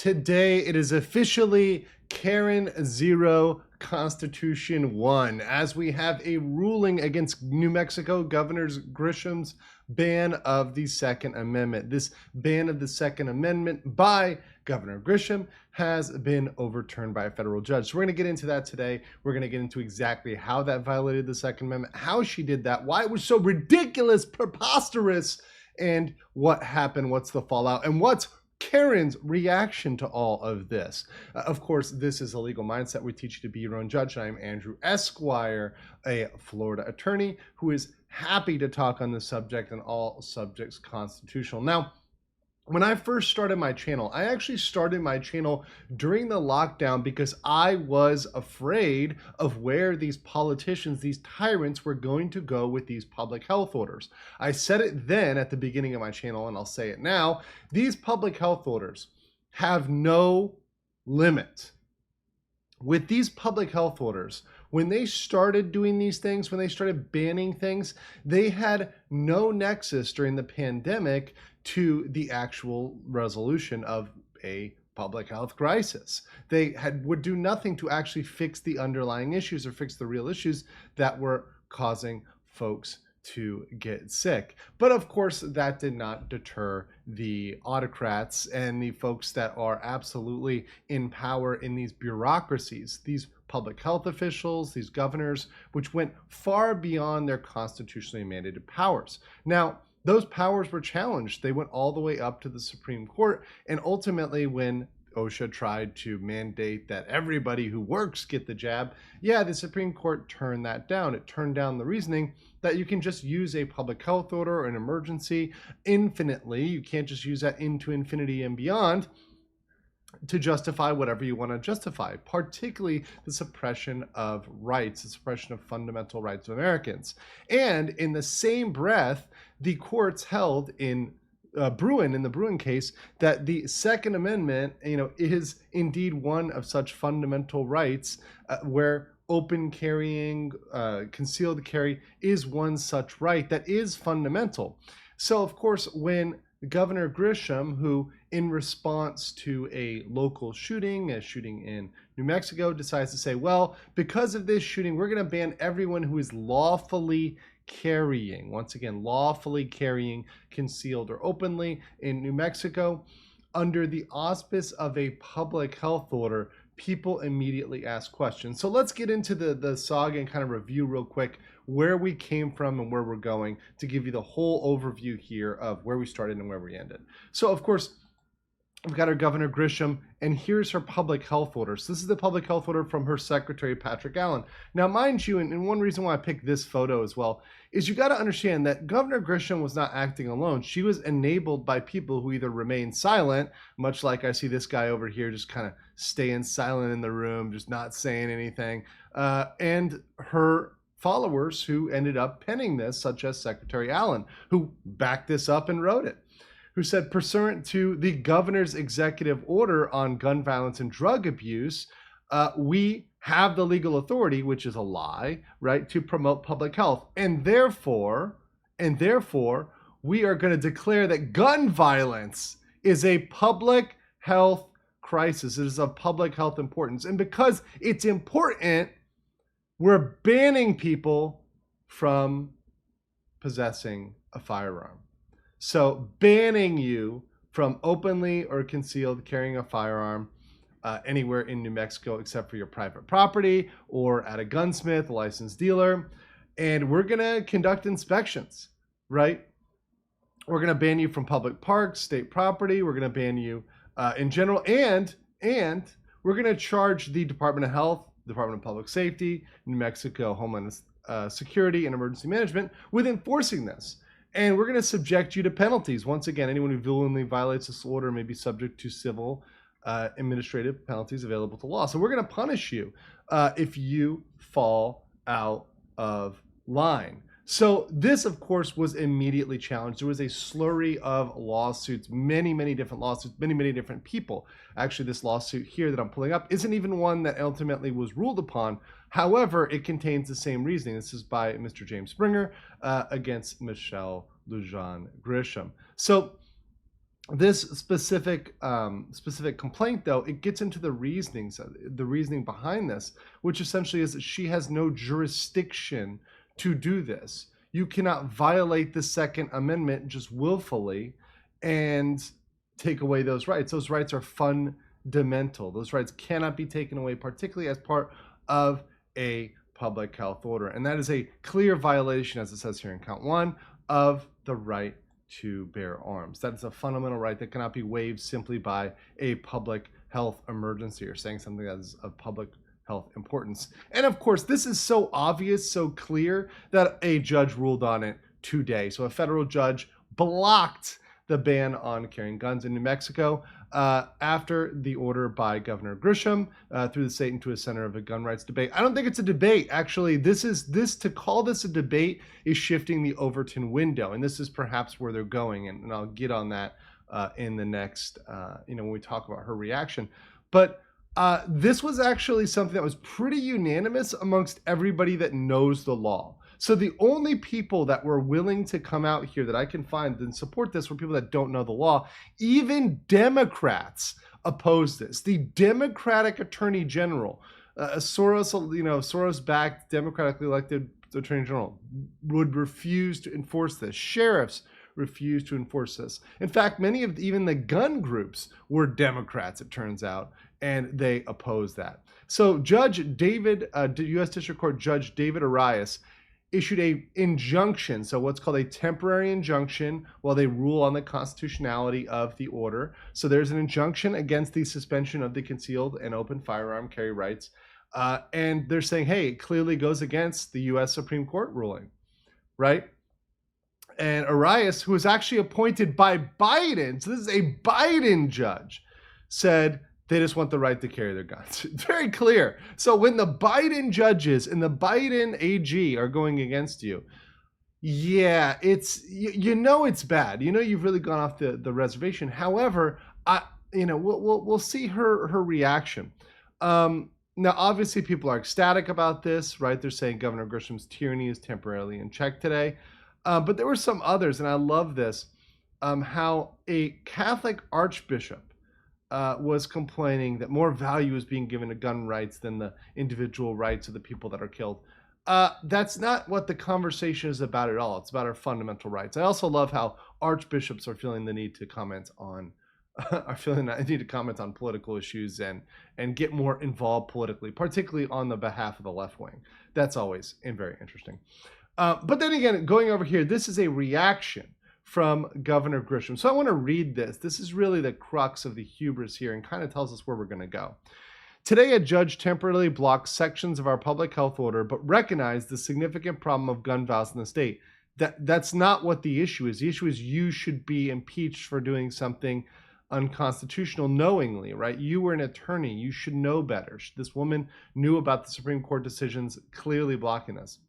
Today, it is officially Karen 0, Constitution 1, as we have a ruling against New Mexico Governor Grisham's ban of the Second Amendment. This ban of the Second Amendment by Governor Grisham has been overturned by a federal judge. So we're going to get into that today. We're going to get into exactly how that violated the Second Amendment, how she did that, why it was so ridiculous, preposterous, and what happened, what's the fallout, and what's Karen's reaction to all of this. Of course, this is a legal mindset. We teach you to be your own judge. I am Andrew Esquire, a Florida attorney who is happy to talk on this subject and all subjects constitutional. Now, when I first started my channel, I actually started my channel during the lockdown because I was afraid of where these politicians, these tyrants, were going to go with these public health orders. I said it then at the beginning of my channel, and I'll say it now. These public health orders have no limit. With these public health orders, when they started doing these things, when they started banning things, they had no nexus during the pandemic to the actual resolution of a public health crisis. They would do nothing to actually fix the underlying issues or fix the real issues that were causing folks to get sick. But of course, that did not deter the autocrats and the folks that are absolutely in power in these bureaucracies, these public health officials, these governors, which went far beyond their constitutionally mandated powers. Now, those powers were challenged. They went all the way up to the Supreme Court. And ultimately, when OSHA tried to mandate that everybody who works get the jab, the Supreme Court turned that down. It turned down the reasoning that you can just use a public health order or an emergency infinitely. You can't just use that into infinity and beyond to justify whatever you want to justify, particularly the suppression of rights, the suppression of fundamental rights of Americans. And in the same breath, the courts held in the Bruin case, that the Second Amendment, is indeed one of such fundamental rights where open carrying, concealed carry is one such right that is fundamental. So, of course, when Governor Grisham, who in response to a local shooting, a shooting in New Mexico, decides to say, well, because of this shooting, we're going to ban everyone who is lawfully carrying, once again, lawfully carrying concealed or openly in New Mexico under the auspice of a public health order. People immediately ask questions. So let's get into the saga and kind of review real quick where we came from and where we're going to give you the whole overview here of where we started and where we ended. So, of course, we've got our Governor Grisham, and here's her public health order. So this is the public health order from her secretary, Patrick Allen. Now, mind you, and one reason why I picked this photo as well, is you got to understand that Governor Grisham was not acting alone. She was enabled by people who either remained silent, much like I see this guy over here just kind of staying silent in the room, just not saying anything, and her followers who ended up penning this, such as Secretary Allen, who backed this up and wrote it, who said, pursuant to the governor's executive order on gun violence and drug abuse, we have the legal authority, which is a lie, right, to promote public health. And therefore, we are going to declare that gun violence is a public health crisis. It is of public health importance. And because it's important, we're banning people from possessing a firearm. So banning you from openly or concealed carrying a firearm anywhere in New Mexico except for your private property or at a gunsmith, a licensed dealer. And we're going to conduct inspections, right? We're going to ban you from public parks, state property. We're going to ban you in general. And we're going to charge the Department of Health, Department of Public Safety, New Mexico Homeland Security and Emergency Management with enforcing this. And we're going to subject you to penalties. Once again, anyone who violently violates this order may be subject to civil administrative penalties available to law. So we're going to punish you if you fall out of line. So this, of course, was immediately challenged. There was a slurry of lawsuits, many different lawsuits, many different people. Actually, this lawsuit here that I'm pulling up isn't even one that ultimately was ruled upon. However, it contains the same reasoning. This is by Mr. James Springer against Michelle Lujan Grisham. So This specific complaint, though, it gets into the reasoning behind this, which essentially is that she has no jurisdiction to do this. You cannot violate the Second Amendment just willfully and take away those rights. Those rights are fundamental. Those rights cannot be taken away, particularly as part of a public health order. And that is a clear violation, as it says here in count 1, of the right to bear arms. That is a fundamental right that cannot be waived simply by a public health emergency or saying something that is of public health importance. And of course, this is so obvious, so clear, that a judge ruled on it today. So a federal judge blocked the ban on carrying guns in New Mexico after the order by Governor Grisham threw the state into a center of a gun rights debate. I don't think it's a debate. Actually, to call this a debate is shifting the Overton window, and this is perhaps where they're going, and I'll get on that in the next, when we talk about her reaction. But this was actually something that was pretty unanimous amongst everybody that knows the law. So the only people that were willing to come out here that I can find and support this were people that don't know the law. Even Democrats oppose this. The Democratic Attorney General, Soros-backed, democratically elected Attorney General, would refuse to enforce this. Sheriffs refused to enforce this. In fact, many of even the gun groups were Democrats, it turns out, and they opposed that. So Judge David, U.S. District Court Judge David Arias, issued a injunction, so what's called a temporary injunction, while they rule on the constitutionality of the order. So there's an injunction against the suspension of the concealed and open firearm carry rights, and they're saying, hey, it clearly goes against the U.S. Supreme Court ruling, right? And Arias, who was actually appointed by Biden, so this is a Biden judge, said they just want the right to carry their guns. It's very clear. So when the Biden judges and the Biden AG are going against you, yeah, it's it's bad. You've really gone off the reservation. However, we'll see her reaction. Now, obviously, people are ecstatic about this, right? They're saying Governor Grisham's tyranny is temporarily in check today. But there were some others, and I love this, how a Catholic archbishop was complaining that more value is being given to gun rights than the individual rights of the people that are killed. That's not what the conversation is about at all. It's about our fundamental rights. I also love how archbishops are feeling the need to comment on political issues and get more involved politically, particularly on the behalf of the left wing. That's always very interesting. But then again, going over here, this is a reaction from Governor Grisham. So I want to read this. This is really the crux of the hubris here and kind of tells us where we're going to go. Today, a judge temporarily blocked sections of our public health order, but recognized the significant problem of gun violence in the state. That's not what the issue is. The issue is you should be impeached for doing something unconstitutional knowingly, right? You were an attorney. You should know better. This woman knew about the Supreme Court decisions clearly blocking this.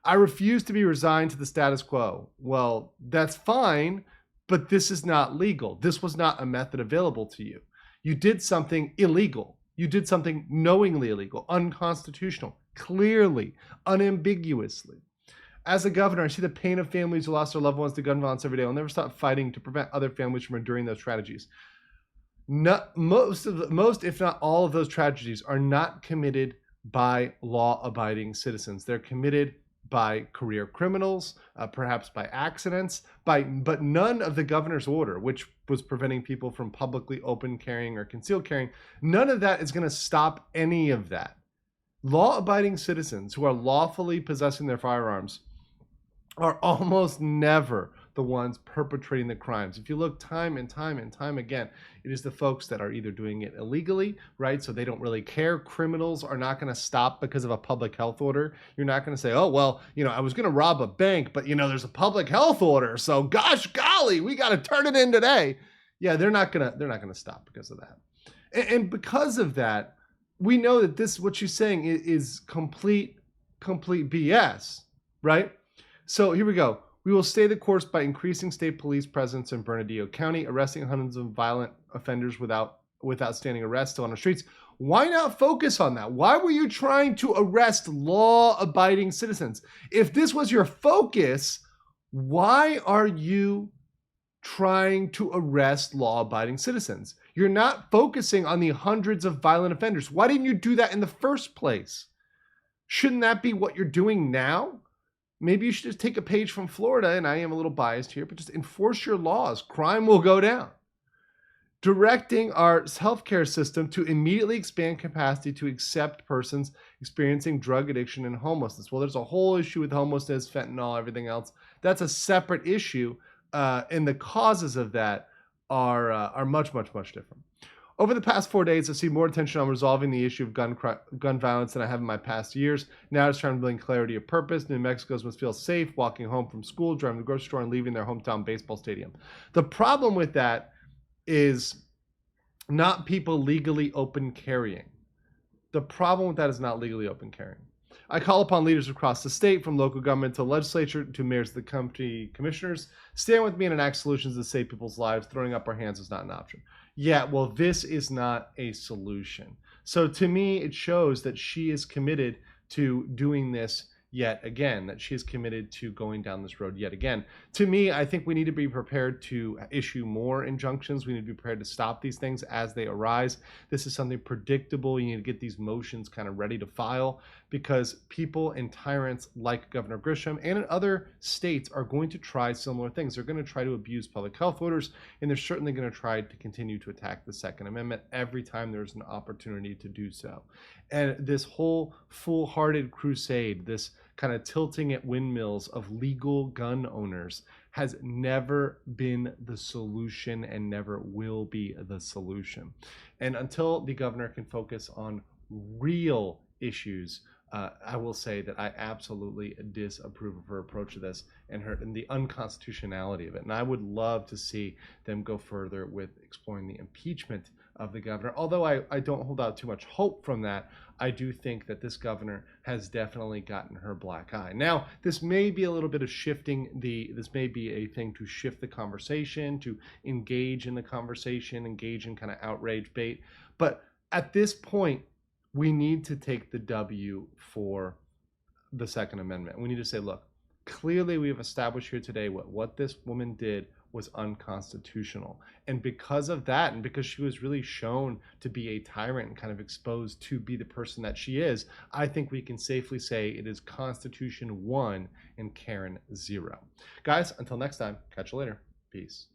I refuse to be resigned to the status quo. Well, that's fine, but this is not legal. This was not a method available to you. You did something illegal. You did something knowingly illegal, unconstitutional, clearly, unambiguously. As a governor, I see the pain of families who lost their loved ones to gun violence every day. I'll never stop fighting to prevent other families from enduring those tragedies. Most, if not all of those tragedies are not committed by law-abiding citizens. They're committed by career criminals, perhaps by accidents, but none of the governor's order, which was preventing people from publicly open carrying or concealed carrying, none of that is going to stop any of that. Law-abiding citizens who are lawfully possessing their firearms are almost never the ones perpetrating the crimes. If you look time and time again, it is the folks that are either doing it illegally, right? So they don't really care. Criminals are not going to stop because of a public health order. You're not going to say, oh, well, I was going to rob a bank, but there's a public health order. So gosh, golly, we got to turn it in today. Yeah, they're not going to stop because of that. And because of that, we know that this, what she's saying is complete BS, right? So here we go. We will stay the course by increasing state police presence in Bernalillo County, arresting hundreds of violent offenders without standing arrest still on the streets. Why not focus on that? Why were you trying to arrest law-abiding citizens? If this was your focus, why are you trying to arrest law-abiding citizens. You're not focusing on the hundreds of violent offenders. Why didn't you do that in the first place? Shouldn't that be what you're doing now? Maybe you should just take a page from Florida, and I am a little biased here, but just enforce your laws. Crime will go down. Directing our healthcare system to immediately expand capacity to accept persons experiencing drug addiction and homelessness. Well, there's a whole issue with homelessness, fentanyl, everything else. That's a separate issue, and the causes of that are much, much, much different. Over the past 4 days, I've seen more attention on resolving the issue of gun violence than I have in my past years. Now it's trying to bring clarity of purpose. New Mexicans must feel safe walking home from school, driving to the grocery store, and leaving their hometown baseball stadium. The problem with that is not people legally open carrying. The problem with that is not legally open carrying. I call upon leaders across the state, from local government to legislature to mayors of the county commissioners, stand with me and enact solutions that save people's lives. Throwing up our hands is not an option. Yeah, well, this is not a solution. So to me, it shows that she is committed to doing this yet again, that she is committed to going down this road yet again. To me, I think we need to be prepared to issue more injunctions. We need to be prepared to stop these things as they arise. This is something predictable. You need to get these motions kind of ready to file, because people and tyrants like Governor Grisham and in other states are going to try similar things. They're going to try to abuse public health orders, and they're certainly going to try to continue to attack the Second Amendment every time there's an opportunity to do so. And this whole foolhardy crusade, this kind of tilting at windmills of legal gun owners, has never been the solution and never will be the solution. And until the governor can focus on real issues, I will say that I absolutely disapprove of her approach to this and the unconstitutionality of it. And I would love to see them go further with exploring the impeachment of the governor. Although I don't hold out too much hope from that, I do think that this governor has definitely gotten her black eye. Now, this may be a little bit of this may be a thing to shift the conversation, to engage in the conversation, engage in kind of outrage bait. But at this point, we need to take the W for the Second Amendment. We need to say, look, clearly we have established here today what this woman did was unconstitutional. And because of that, and because she was really shown to be a tyrant and kind of exposed to be the person that she is, I think we can safely say it is Constitution 1 and Karen 0. Guys, until next time, catch you later. Peace.